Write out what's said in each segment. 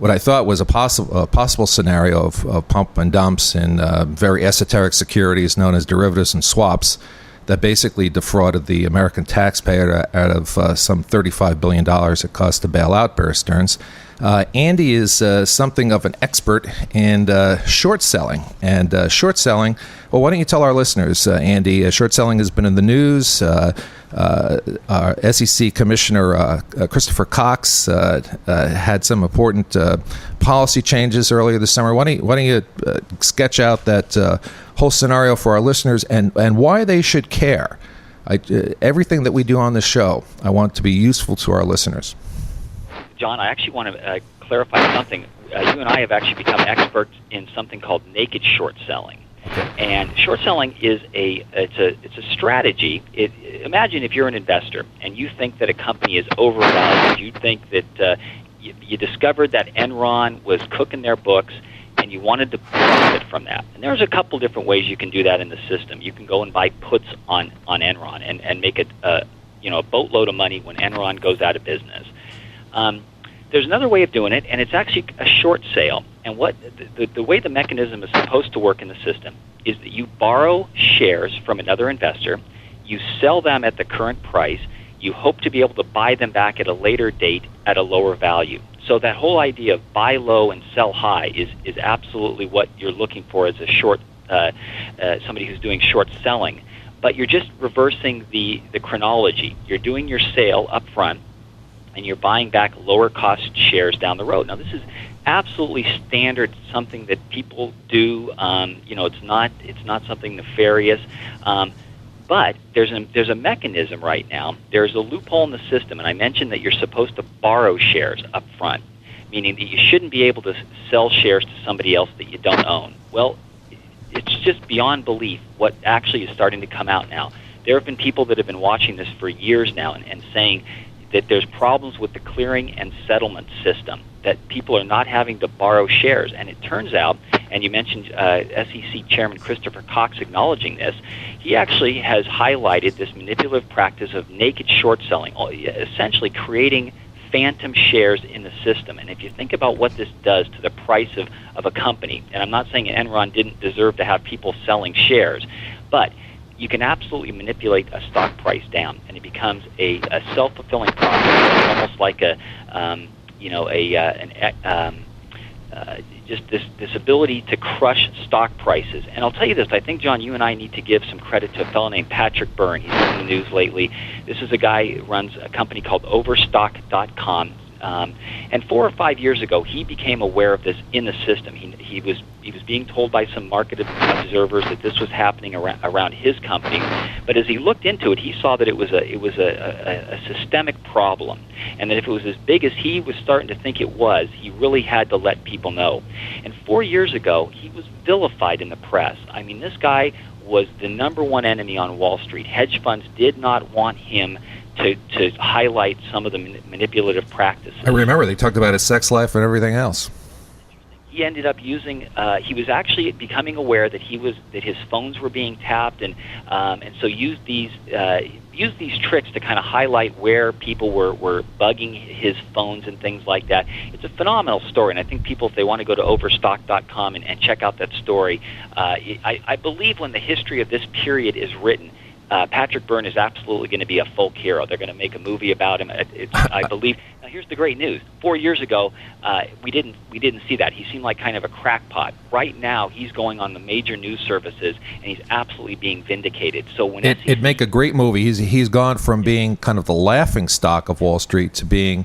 what I thought was a possible scenario of pump and dumps in very esoteric securities known as derivatives and swaps that basically defrauded the American taxpayer out of some $35 billion it cost to bail out Bear Stearns. Andy is something of an expert in short selling. And short selling, well, why don't you tell our listeners, Andy, short selling has been in the news. Our SEC Commissioner Christopher Cox had some important policy changes earlier this summer. Why don't you sketch out that whole scenario for our listeners and why they should care? Everything that we do on this show, I want to be useful to our listeners. John, I actually want to clarify something. You and I have actually become experts in something called naked short selling. Okay. And short selling is it's a strategy. Imagine if you're an investor and you think that a company is overvalued. You think that you discovered that Enron was cooking their books, and you wanted to profit from that. And there's a couple different ways you can do that in the system. You can go and buy puts on Enron and make a boatload of money when Enron goes out of business. There's another way of doing it, and it's actually a short sale. And what the way the mechanism is supposed to work in the system is that you borrow shares from another investor, you sell them at the current price, you hope to be able to buy them back at a later date at a lower value. So that whole idea of buy low and sell high is absolutely what you're looking for as a short somebody who's doing short selling. But you're just reversing the chronology. You're doing your sale up front, and you're buying back lower cost shares down the road. Now, this is absolutely standard, something that people do. It's not something nefarious. But there's a mechanism right now. There's a loophole in the system, and I mentioned that you're supposed to borrow shares up front, meaning that you shouldn't be able to sell shares to somebody else that you don't own. Well, it's just beyond belief what actually is starting to come out now. There have been people that have been watching this for years now and saying that there's problems with the clearing and settlement system, that people are not having to borrow shares. And it turns out, and you mentioned SEC Chairman Christopher Cox acknowledging this, he actually has highlighted this manipulative practice of naked short selling, essentially creating phantom shares in the system. And if you think about what this does to the price of a company, and I'm not saying Enron didn't deserve to have people selling shares, but you can absolutely manipulate a stock price down, and it becomes a self-fulfilling prophecy. It's almost like just this ability to crush stock prices. And I'll tell you this, I think, John, you and I need to give some credit to a fellow named Patrick Byrne. He's in the news lately. This is a guy who runs a company called Overstock.com. And 4 or 5 years ago, he became aware of this in the system. He was being told by some market observers that this was happening around his company. But as he looked into it, he saw that it was a systemic problem, and that if it was as big as he was starting to think it was, he really had to let people know. And 4 years ago, he was vilified in the press. I mean, this guy was the number one enemy on Wall Street. Hedge funds did not want him to highlight some of the manipulative practices. I remember they talked about his sex life and everything else. He ended up using. He was actually becoming aware that his phones were being tapped, and so used these tricks to kind of highlight where people were bugging his phones and things like that. It's a phenomenal story, and I think people, if they want to go to Overstock.com and check out that story, I believe when the history of this period is written, Patrick Byrne is absolutely going to be a folk hero. They're going to make a movie about him. I believe. Now, here's the great news. 4 years ago, we didn't see that. He seemed like kind of a crackpot. Right now, he's going on the major news services, and he's absolutely being vindicated. So when it'd make a great movie. He's gone from being kind of the laughing stock of Wall Street to being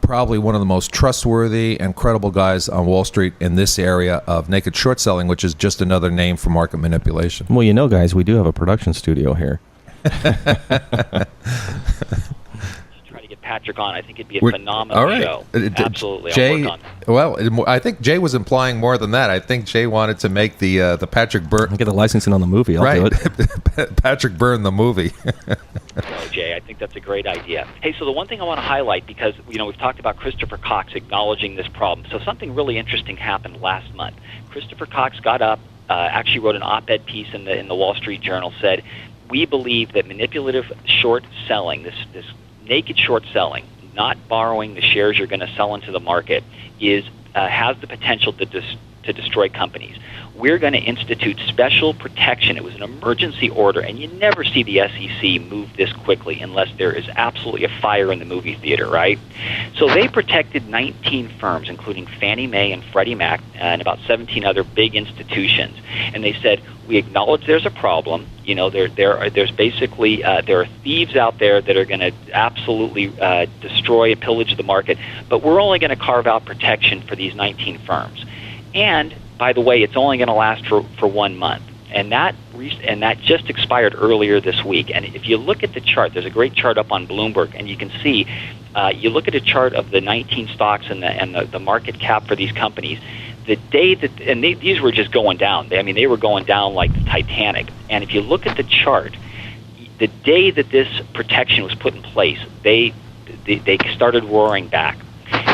probably one of the most trustworthy and credible guys on Wall Street in this area of naked short selling, which is just another name for market manipulation. Well, guys, we do have a production studio here. Try to get Patrick on. I think it'd be a phenomenal show. Absolutely. Jay, I'll work on it. Well, I think Jay was implying more than that. I think Jay wanted to make the Patrick Byrne. Get the licensing on the movie. I'll do it. Patrick Byrne, the movie. Jay, I think that's a great idea. Hey, so the one thing I want to highlight, because we've talked about Christopher Cox acknowledging this problem. So something really interesting happened last month. Christopher Cox got up, actually wrote an op-ed piece in the Wall Street Journal, said, "We believe that manipulative short selling, this naked short selling, not borrowing the shares you're going to sell into the market, has the potential to destroy companies. We're going to institute special protection. It was an emergency order, and you never see the SEC move this quickly unless there is absolutely a fire in the movie theater, right? So they protected 19 firms, including Fannie Mae and Freddie Mac and about 17 other big institutions. And they said, we acknowledge there's a problem. You know, there's basically there are thieves out there that are going to absolutely destroy and pillage the market, but we're only going to carve out protection for these 19 firms. And by the way, it's only going to last for 1 month, and that just expired earlier this week. And if you look at the chart, there's a great chart up on Bloomberg, and you can see. You look at a chart of the 19 stocks and the market cap for these companies. The day that these were just going down. They were going down like the Titanic. And if you look at the chart, the day that this protection was put in place, they started roaring back.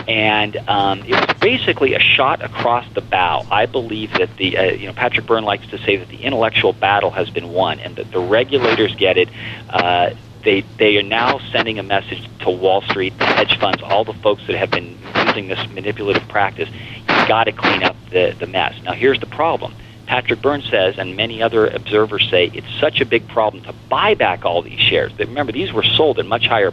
And it was basically a shot across the bow. I believe that Patrick Byrne likes to say that the intellectual battle has been won, and that the regulators get it. They are now sending a message to Wall Street, to hedge funds, all the folks that have been using this manipulative practice. You've got to clean up the mess. Now, here's the problem. Patrick Byrne says, and many other observers say, it's such a big problem to buy back all these shares. Remember, these were sold at much higher